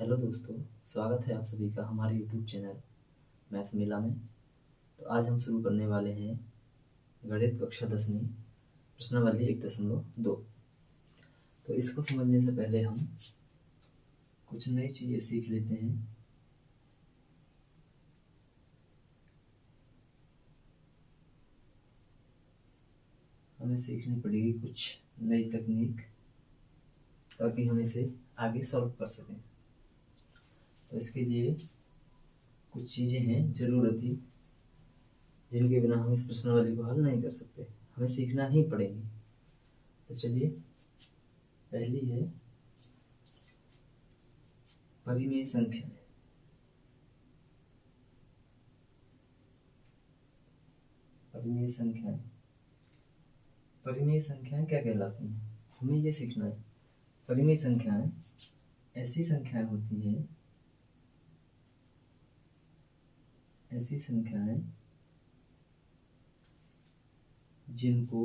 Hello दोस्तों, स्वागत है आप सभी का हमारे यूट्यूब चैनल मैथ मेला में। तो आज हम शुरू करने वाले हैं गणित कक्षा 10वीं प्रश्नावली 1.2। तो इसको समझने से पहले हम कुछ नई चीज़ें सीख लेते हैं। हमें सीखनी पड़ेगी कुछ नई तकनीक ताकि हम इसे आगे सॉल्व कर सकें। तो इसके लिए कुछ चीज़ें हैं ज़रूरती, जिनके बिना हम इस प्रश्नावली को हल नहीं कर सकते, हमें सीखना ही पड़ेगी। तो चलिए, पहली है परिमेय संख्या। परिमेय संख्याएं, परिमेय संख्याएं क्या कहलाती हैं, हमें ये सीखना है। परिमेय संख्याएं ऐसी संख्याएं होती हैं, ऐसी संख्याएं जिनको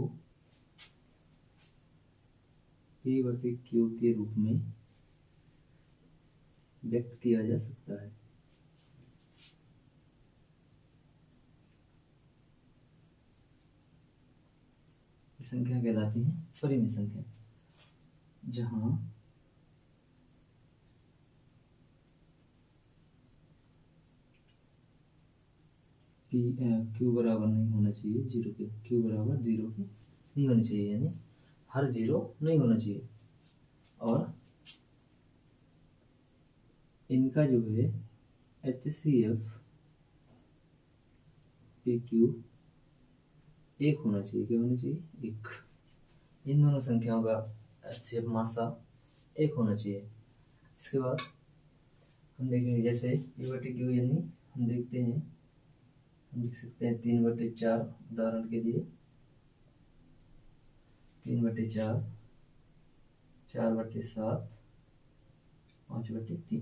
P/Q के रूप में व्यक्त किया जा सकता है। ये संख्या कहलाती है परिमेय संख्या, जहां Q बराबर नहीं होना चाहिए जीरो के, Q बराबर जीरो के नहीं होनी चाहिए, यानी हर जीरो नहीं होना चाहिए। और इनका जो है HCF PQ एक होना चाहिए। क्या होना चाहिए? एक। इन दोनों संख्याओं का HCF मासा एक होना चाहिए। इसके बाद हम देखेंगे, जैसे P/Q, यानी हम देखते हैं, हम लिख सकते हैं 3/4। उदाहरण के लिए 3/4, 4/7, 5/3।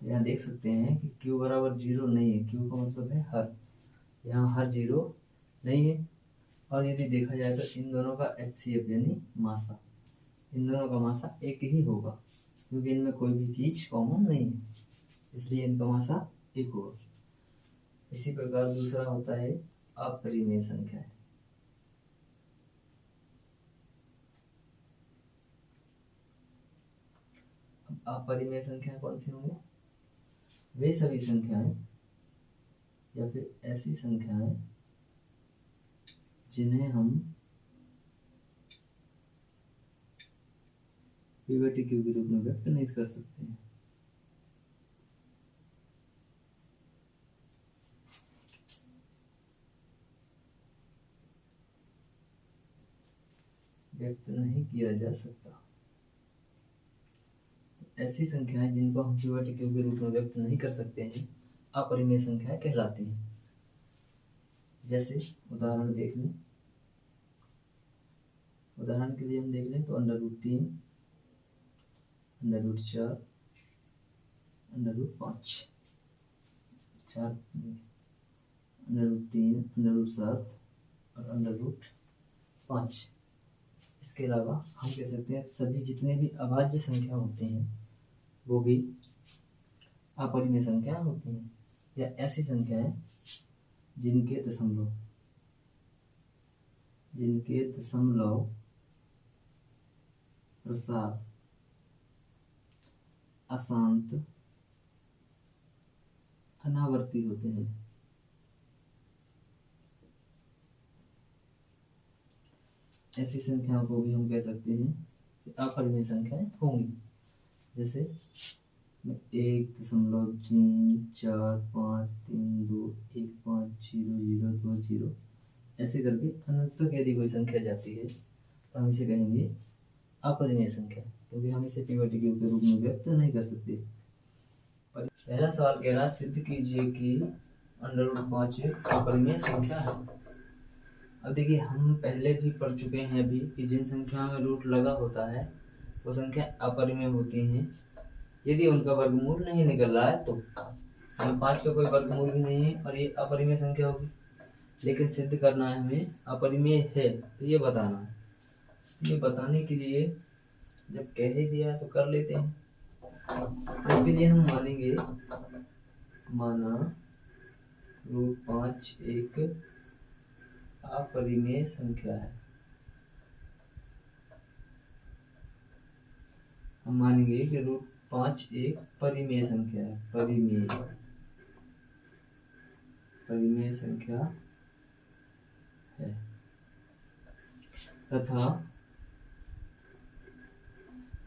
तो यहाँ देख सकते हैं कि Q बराबर जीरो नहीं है। Q का मतलब है हर, यहाँ हर जीरो नहीं है। और यदि देखा जाए तो इन दोनों का HCF यानी मासा, इन दोनों का मासा एक ही होगा, क्योंकि इनमें कोई भी चीज कॉमन नहीं है, इसलिए इनका मासा एक होगा। इसी प्रकार दूसरा होता है अपरिमेय संख्या। अपरिमेय संख्या कौन सी होंगी? वे सभी संख्याएं या फिर ऐसी संख्याएं जिन्हें हम P/Q के रूप में व्यक्त नहीं कर सकते हैं। व्यक्त नहीं किया जा सकता। ऐसी संख्याएं जिनको हम P/Q के रूप में व्यक्त नहीं कर सकते हैं अपरिमेय संख्याएं कहलाती हैं। जैसे उदाहरण देख लें, उदाहरण के लिए हम देख लें तो √3, √4, √5, 4, √3, √7 और √5। इसके अलावा हम कह सकते हैं सभी जितने भी अभाज्य संख्या होती हैं वो भी अपरिमेय संख्या होती हैं, या ऐसी संख्याएं जिनके दशमलव प्रसार अशांत अनावर्ती होते हैं। ऐसी संख्याओं को भी हम कह सकते हैं कि अपरिमेय संख्याएं होंगी। जैसे 1.34532150020 ऐसे करके अनंत तक यदि कोई संख्या जाती है तो हम इसे कहेंगे अपरिमेय संख्या, क्योंकि हम इसे P/Q के रूप में व्यक्त नहीं कर सकते। पहला सवाल कह रहा, सिद्ध कीजिए कि √5 एक अपरिमेय संख्या है। अब देखिए, हम पहले भी पढ़ चुके हैं अभी कि जिन संख्याओं में रूट लगा होता है वो संख्या अपरिमेय होती हैं यदि उनका वर्गमूल नहीं निकल रहा है। तो 5 का कोई वर्गमूल भी नहीं है और ये अपरिमेय संख्या होगी। लेकिन सिद्ध करना है हमें अपरिमेय है, तो ये बताना है। ये बताने के लिए जब कह ही दिया है तो कर लेते हैं। तो इसके लिए हम मानेंगे, माना √5 एक अपरिमेय संख्या है। हम मानेंगे कि √5 एक परिमेय संख्या है, परिमेय संख्या है, तथा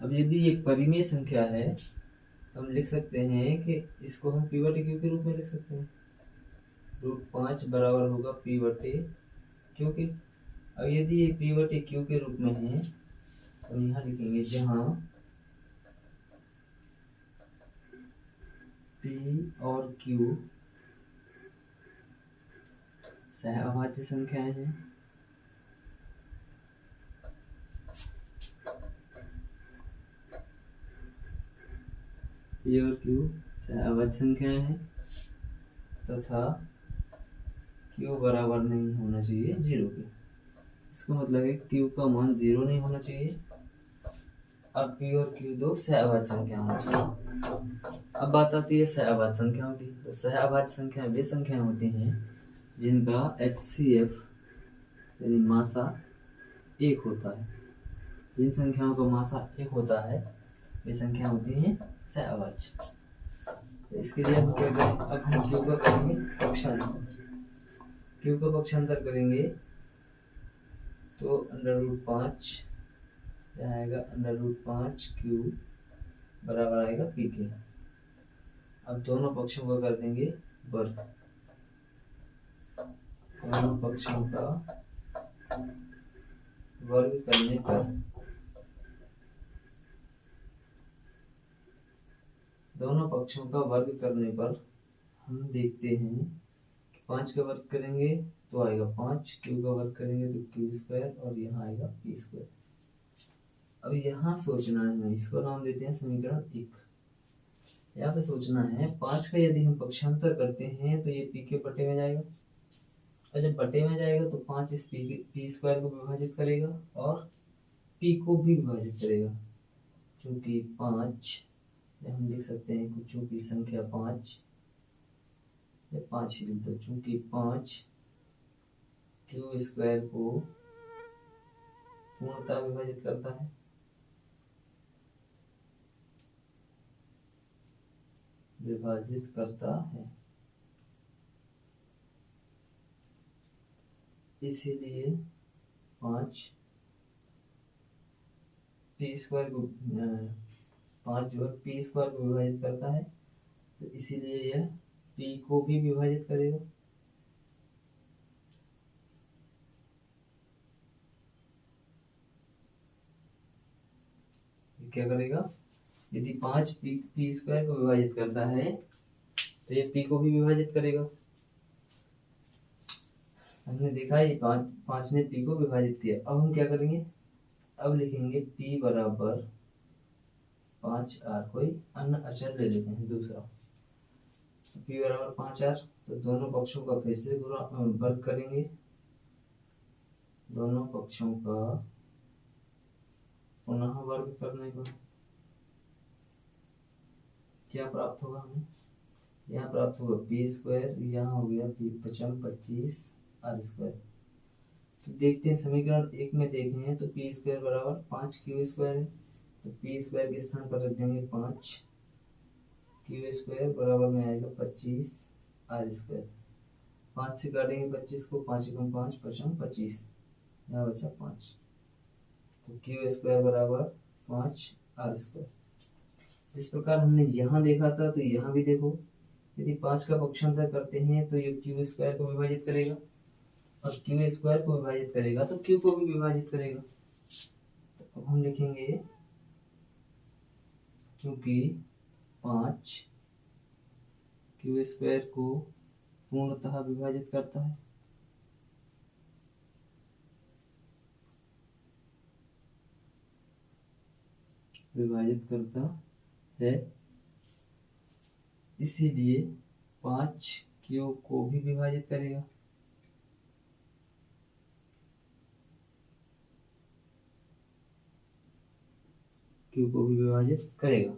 अब यदि एक परिमेय संख्या है तो हम लिख सकते हैं कि इसको हम p बटे q के रूप में लिख सकते हैं। √5 बराबर होगा p बटे q के। अब यदि ये p बटे q के रूप में है तो हम यहाँ लिखेंगे जहाँ p और q सहअभाज्य संख्याएं हैं, p और q सहअभाज्य संख्याएं हैं, तथा q बराबर नहीं होना चाहिए 0 के। इसका मतलब है q का मान 0 नहीं होना चाहिए और p और q दो सहअभाज्य संख्या होनी चाहिए। अब बात आती है सहअभाज्य संख्याओं की। तो सहअभाज्य संख्याएं वे संख्याएं होती हैं जिनका HCF यानी मासा 1 होता है। जिन संख्याओं का मासा 1 होता है वे संख्या होती हैं सहअभाज्य। तो इसके लिए हम क्या करें, अब हम q का करेंगे पक्षांतर। q का पक्षांतर करेंगे तो √5 क्या आएगा, √5q बराबर आएगा p के। अब दोनों पक्षों का कर देंगे वर्ग, दोनों पक्षों का वर्ग करने पर हम देखते हैं कि 5 का वर्ग करेंगे तो आएगा 5, q का वर्ग करेंगे तो q² और यहाँ आएगा p²। अब यहाँ सोचना है, हमें इसको नाम देते हैं समीकरण 1। यहाँ पे सोचना है 5 का यदि हम पक्षांतर करते हैं तो ये p के बटे में जाएगा, और जब बटे में जाएगा तो 5 इस p² को विभाजित करेगा और p को भी विभाजित करेगा। चूंकि 5 हम लिख सकते हैं कुछ की संख्या 5 या 5 ही लिख दो, चूंकि 5 q² को पूर्णतः विभाजित करता है, इसीलिए 5 p² को 5 जो है p² को विभाजित करता है, तो इसीलिए यह p को भी विभाजित करेगा। क्या करेगा, यदि 5 p² को विभाजित करता है तो ये p को भी विभाजित करेगा। हमने देखा ये 5 ने p को विभाजित किया। अब हम क्या करेंगे, अब लिखेंगे p बराबर 5r, कोई अन्य अचर ले लेते हैं दूसरा। तो p बराबर 5r, तो दोनों पक्षों का फिर से वर्ग करेंगे, दोनों पक्षों का पुनः वर्ग करने पर क्या प्राप्त होगा हमें, यहाँ प्राप्त होगा p², यहाँ हो गया p 25 r²। तो देखते हैं समीकरण 1 में देखें तो p² बराबर 5q² है, तो p² के स्थान पर रख देंगे 5, q² बराबर में आएगा 25 r²। 5 से काटेंगे 25 को, 5 एकम 5, 5 25, यहाँ बचा 5, तो q² बराबर 5 r²। जिस प्रकार हमने यहाँ देखा था तो यहाँ भी देखो, यदि 5 का पक्षांतर करते हैं तो ये q² को विभाजित करेगा और q² को विभाजित करेगा तो q को भी विभाजित करेगा। तो अब हम लिखेंगे चूंकि 5 q² को पूर्णतः विभाजित करता है, इसीलिए 5 q को भी विभाजित करेगा। q को भी विभाजित करेगा।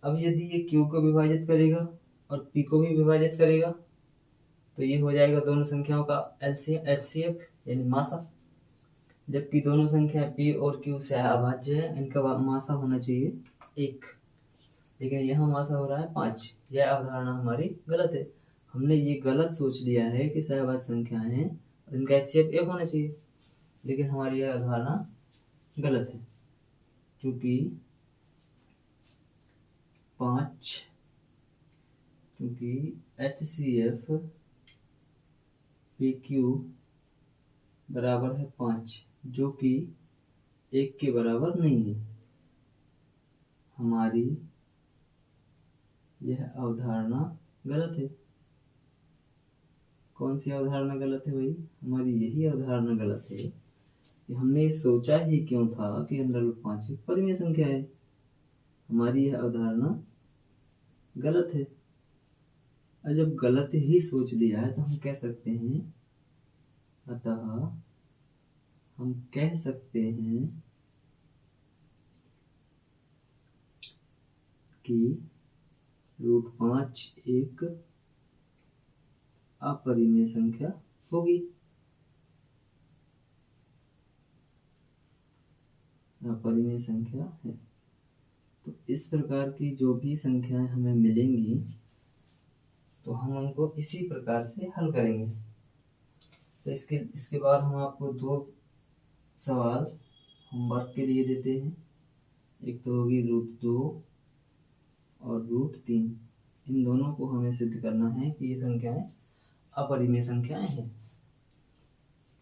अब यदि ये Q को विभाजित करेगा और P को भी विभाजित करेगा तो ये हो जाएगा दोनों संख्याओं का HCF यानी मासा। जबकि दोनों संख्या P और Q से अभाज्य है, इनका मासा होना चाहिए 1, लेकिन यहाँ मासा हो रहा है 5। यह अवधारणा हमारी गलत है। हमने ये गलत सोच लिया है कि सहभाज्य संख्याएं हैं और इनका HCF 1 होना चाहिए, लेकिन हमारी यह अवधारणा गलत है। क्योंकि 5 क्योंकि HCF PQ बराबर है 5, जो कि 1 के बराबर नहीं है। हमारी यह अवधारणा गलत है। कौन सी अवधारणा गलत है भाई? हमारी यही अवधारणा गलत है कि हमने सोचा ही क्यों था कि √5 एक परिमेय संख्या है। हमारी यह अवधारणा गलत है। और जब गलत ही सोच लिया है तो हम कह सकते हैं, अतः हम कह सकते हैं कि √5 एक अपरिमेय संख्या होगी। अपरिमेय संख्या है। तो इस प्रकार की जो भी संख्याएं हमें मिलेंगी तो हम उनको इसी प्रकार से हल करेंगे। तो इसके बाद हम आपको 2 सवाल होमवर्क के लिए देते हैं। एक तो होगी √2 और √3। इन दोनों को हमें सिद्ध करना है कि ये संख्याएं अपरिमेय संख्याएं हैं।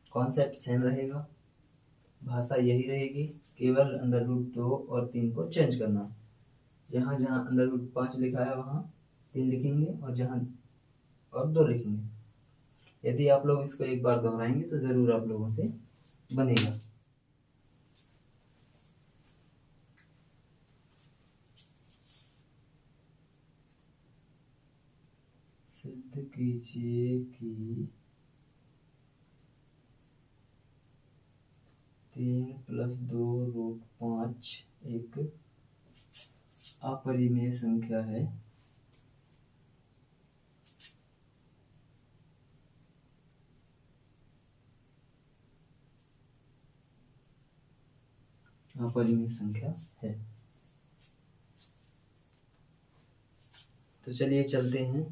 कॉन्सेप्ट सेम रहेगा, भाषा यही रहेगी, केवल √2 और 3 को चेंज करना है। जहाँ जहाँ √5 लिखा है वहाँ 3 लिखेंगे और 2 लिखेंगे। यदि आप लोग इसको एक बार दोहराएंगे तो जरूर आप लोगों से बनेगा। सिद्ध कीजिए कि 3 + 2 √5 एक अपरिमेय संख्या है। अपरिमेय संख्या है। तो चलिए चलते हैं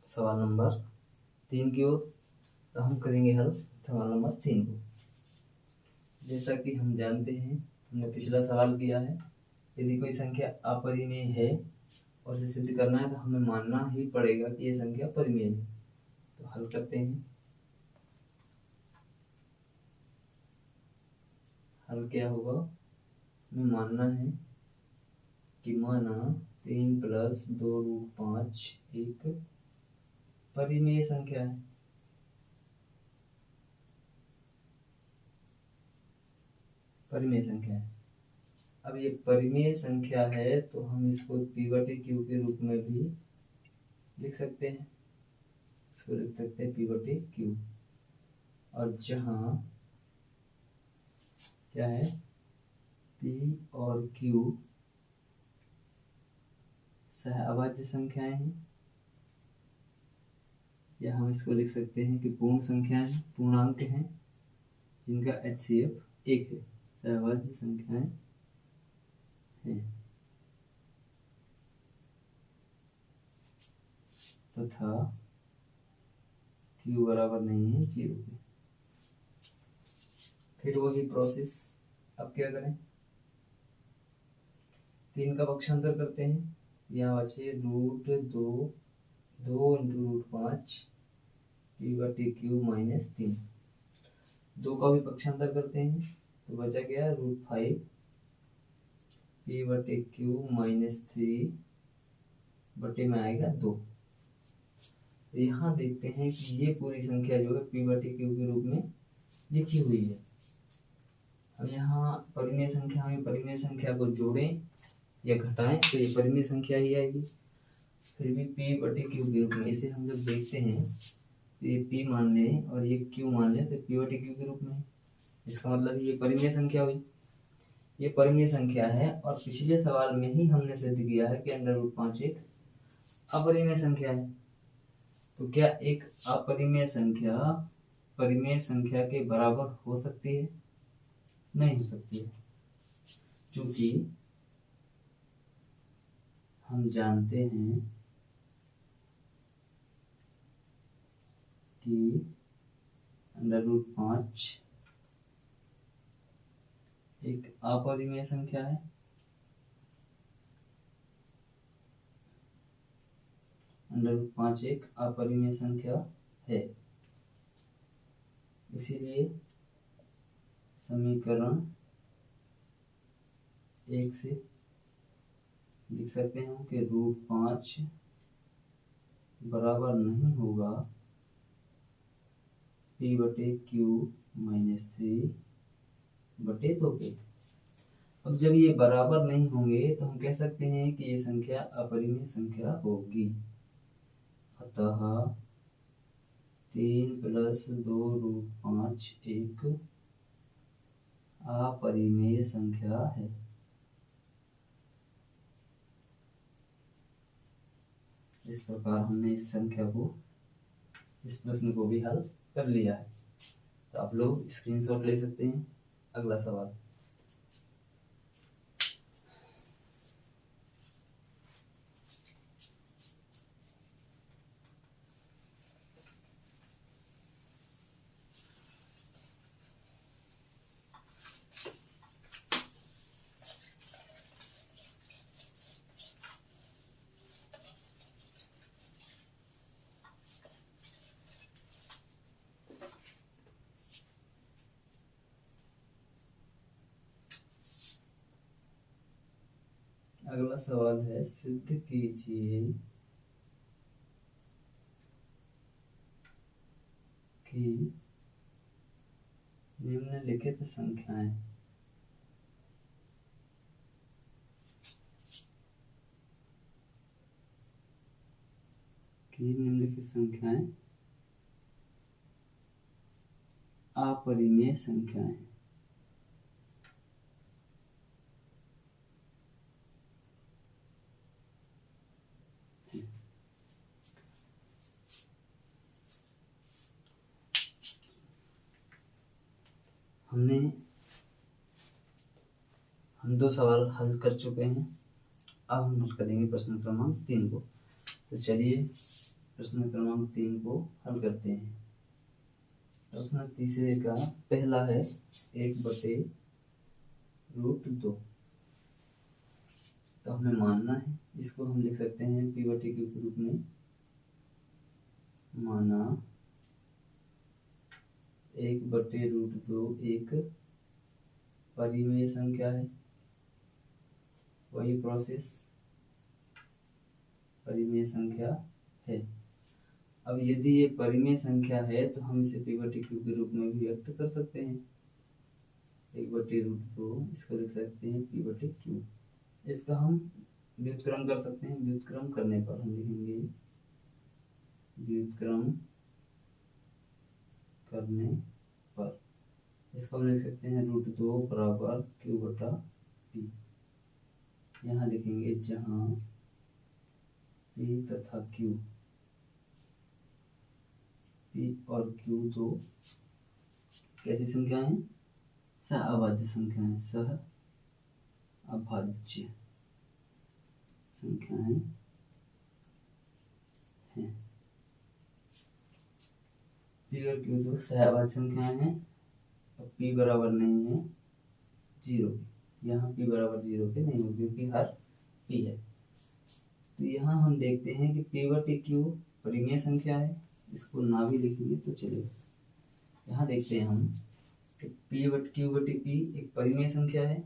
सवाल नंबर 3 की ओर। तो हम करेंगे हल सवाल नंबर 3 को। जैसा कि हम जानते हैं, हमने पिछला सवाल किया है, यदि कोई संख्या अपरिमेय है और उसे सिद्ध करना है तो हमें मानना ही पड़ेगा कि यह संख्या परिमेय है। तो हल करते हैं। हल क्या होगा? हमें मानना है कि माना 3 + 2 √5 एक परिमेय संख्या है। परिमेय संख्या है। अब ये परिमेय संख्या है तो हम इसको P/Q के रूप में भी लिख सकते हैं। इसको लिख सकते हैं P/Q। और जहाँ क्या है, P और Q सहअभाज्य संख्याएं हैं, या हम इसको लिख सकते हैं कि पूर्ण संख्याएं, पूर्णांक हैं जिनका HCF 1 है। सहअभाज्य संख्याएं हैं तथा Q बराबर नहीं है 0 के। फिर वही प्रोसेस। अब क्या करें? 3 का पक्षांतर करते हैं। यहाँ बचे √2 2 × √5 P/Q - 3। 2 का भी पक्षांतर करते हैं तो बचा गया √5 P/Q - 3 बटे में आएगा 2। यहाँ देखते हैं कि ये पूरी संख्या जो है P/Q के रूप में लिखी हुई है। अब यहाँ परिमेय संख्या में परिमेय संख्या को जोड़ें या घटाएं तो ये परिमेय संख्या ही आएगी। फिर भी P/Q के रूप में इसे हम जब देखते हैं तो ये P मान लें और ये Q मान लें तो P/Q के रूप में है। इसका मतलब ये परिमेय संख्या हुई। ये परिमेय संख्या है और पिछले सवाल में ही हमने सिद्ध किया है कि √5 एक अपरिमेय संख्या है। तो क्या एक अपरिमेय संख्या परिमेय संख्या के बराबर हो सकती है? नहीं हो सकती है, क्योंकि हम जानते हैं कि √5 एक अपरिमेय संख्या है। √5 एक अपरिमेय संख्या है, इसीलिए समीकरण 1 से लिख सकते हैं कि √5 बराबर नहीं होगा P/Q-3/2 के। अब जब ये बराबर नहीं होंगे तो हम कह सकते हैं कि ये संख्या अपरिमेय संख्या होगी। अतः 3 + 2√5 एक अपरिमेय संख्या है। इस प्रकार हमने इस प्रश्न को भी हल कर लिया है। तो आप लोग स्क्रीनशॉट ले सकते हैं। अगला सवाल, अगला सवाल है, सिद्ध कीजिए कि निम्नलिखित संख्याएं अपरिमेय संख्याएं। हम 2 सवाल हल कर चुके हैं। अब हम हल करेंगे प्रश्न क्रमांक 3 को। तो चलिए प्रश्न क्रमांक 3 को हल करते हैं। प्रश्न तीसरे का पहला है 1/√2। तो हमें मानना है, इसको हम लिख सकते हैं P/Q के रूप में। माना 1/√2 एक परिमेय संख्या है। वही प्रोसेस परिमेय संख्या है। अब यदि ये परिमेय संख्या है तो हम इसे P/Q के रूप में भी व्यक्त कर सकते हैं। 1/√2 इसको लिख सकते हैं P/Q। इसका हम व्युत्क्रम कर सकते हैं। व्युत्क्रम करने पर हम लिखेंगे, व्युत्क्रम करने पर इसको हम लिख सकते हैं √2 बराबर Q/P। यहाँ लिखेंगे जहाँ P तथा Q, P और Q तो कैसी संख्याएं हैं? सहअभाज्य संख्याएं। सहअभाज्य संख्याएं हैं। P और Q तो सहअभाज्य संख्याएं हैं। अब P बराबर नहीं है 0 के। यहाँ P बराबर 0 के नहीं होगी क्योंकि हर P है। तो यहाँ हम देखते हैं कि P/Q परिमेय संख्या है। इसको ना भी लिखेंगे तो चलेगा। यहाँ देखते हैं हम कि Q/P एक परिमेय संख्या है।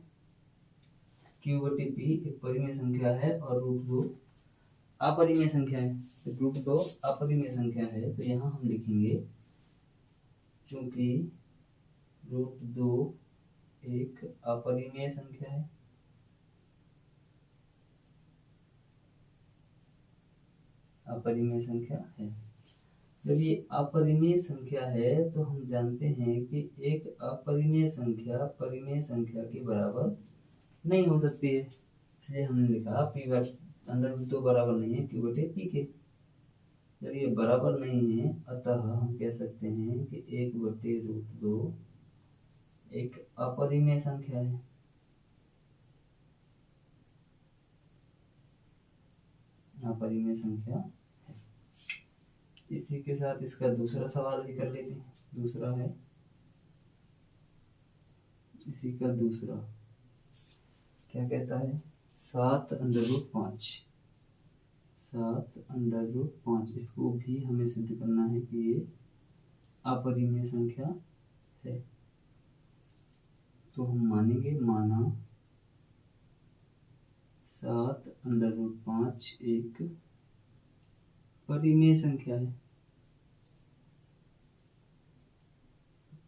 Q/P एक परिमेय संख्या है और √2 अपरिमेय संख्या है। तो √2 अपरिमेय संख्या है तो यहाँ हम लिखेंगे चूंकि √2 एक अपरिमेय संख्या है, अपरिमेय संख्या है। जब ये अपरिमेय संख्या है तो हम जानते हैं कि एक अपरिमेय संख्या परिमेय संख्या के बराबर नहीं हो सकती है, इसलिए हमने लिखा पी अंडर रूट 2 बराबर नहीं है क्यू बटे पी के। जब ये बराबर नहीं है अतः हम कह सकते हैं कि 1/√2 एक अपरिमेय संख्या है। अपरिमेय संख्या है। इसी के साथ इसका दूसरा सवाल भी कर लेते हैं। दूसरा है इसी का दूसरा क्या कहता है, 7√5। 7√5 इसको भी हमें सिद्ध करना है कि ये अपरिमेय संख्या है। तो हम मानेंगे, माना 7√5 एक परिमेय संख्या है।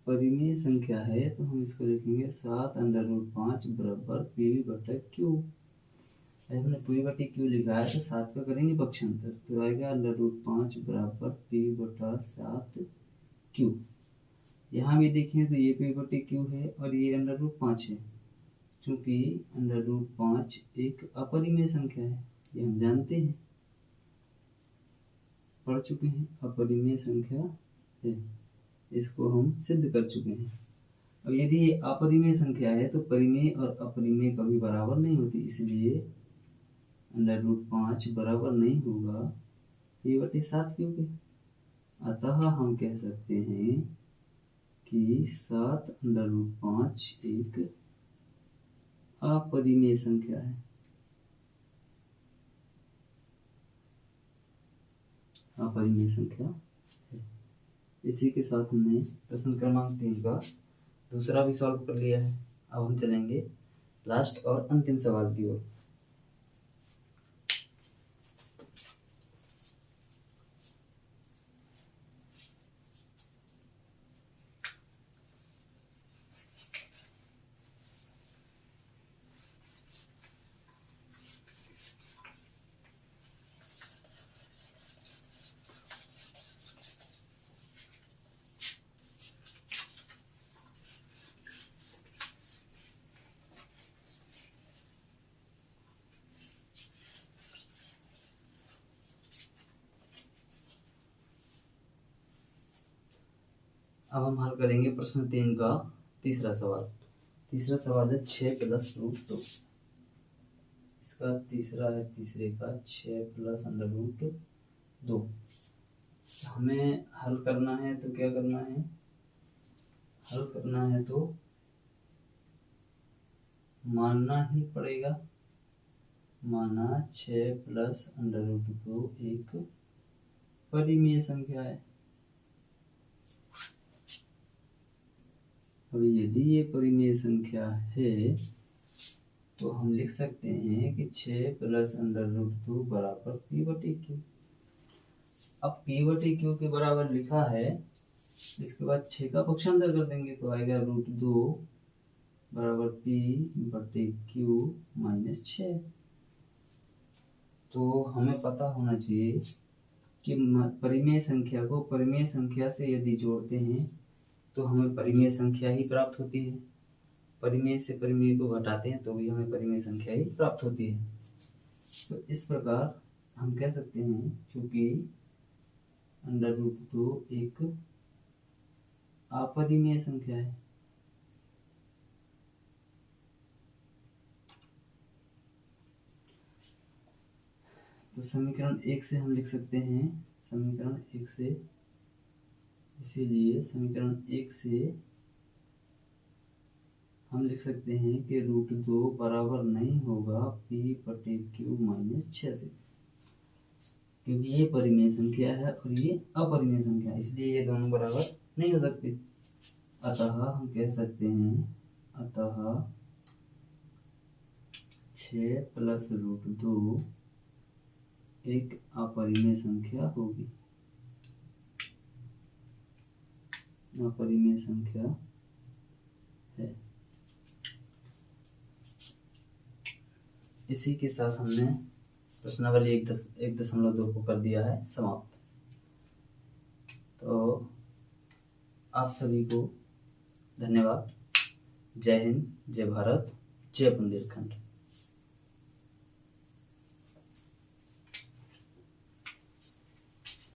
परिमेय संख्या है तो हम इसको लिखेंगे 7√5 बराबर पी बटा क्यू। हमने पी बटे क्यू लिखा है तो 7 का करेंगे पक्षांतर, तो आएगा √5 बराबर पी बटा 7 क्यू। यहाँ भी देखें तो ये पी बटे क्यू है और ये √5 है। चूंकि √5 एक अपरिमेय संख्या है, ये हम जानते हैं, पढ़ चुके हैं, अपरिमेय संख्या है, इसको हम सिद्ध कर चुके हैं। अब यदि ये अपरिमेय संख्या है तो परिमेय और अपरिमेय कभी बराबर नहीं होती, इसलिए √5 बराबर नहीं होगा पी बटे 7 क्यू के। अतः हम कह सकते हैं कि 7√5 एक अपरिमेय संख्या है। अपरिमेय संख्या है। इसी के साथ हमने प्रश्न क्रमांक 3 का दूसरा भी सॉल्व कर लिया है। अब हम चलेंगे लास्ट और अंतिम सवाल की ओर। अब हम हल करेंगे प्रश्न 3 का तीसरा सवाल। तीसरा सवाल है 6 + √2। इसका तीसरा है तीसरे का 6 + √2। हमें हल करना है तो क्या करना है, हल करना है तो मानना ही पड़ेगा, माना 6 + √2 एक परिमेय संख्या है। अब यदि ये परिमेय संख्या है तो हम लिख सकते हैं कि 6 + √2 बराबर पी बटे क्यू। अब पी बटे क्यू के बराबर लिखा है, इसके बाद 6 का पक्षांतर कर देंगे तो आएगा √2 बराबर पी बटे क्यू माइनस 6। तो हमें पता होना चाहिए कि परिमेय संख्या को परिमेय संख्या से यदि जोड़ते हैं तो हमें परिमेय संख्या ही प्राप्त होती है। परिमेय से परिमेय को घटाते हैं तो भी हमें परिमेय संख्या ही प्राप्त होती है। तो इस प्रकार हम कह सकते हैं क्योंकि √2 एक अपरिमेय संख्या है। तो समीकरण 1 से हम लिख सकते हैं, समीकरण 1 से, इसीलिए समीकरण 1 से हम लिख सकते हैं कि √2 बराबर नहीं होगा पी बटे क्यू माइनस 6 से, क्योंकि ये परिमेय संख्या है और ये अपरिमेय संख्या है, इसलिए ये दोनों बराबर नहीं हो सकते। अतः हम कह सकते हैं, अतः 6 + √2 एक अपरिमेय संख्या होगी, अपरिमेय संख्या है। इसी के साथ हमने प्रश्नावली 1.2 को कर दिया है समाप्त। तो आप सभी को धन्यवाद। जय हिंद, जय भारत। जय बुंदेलखंड।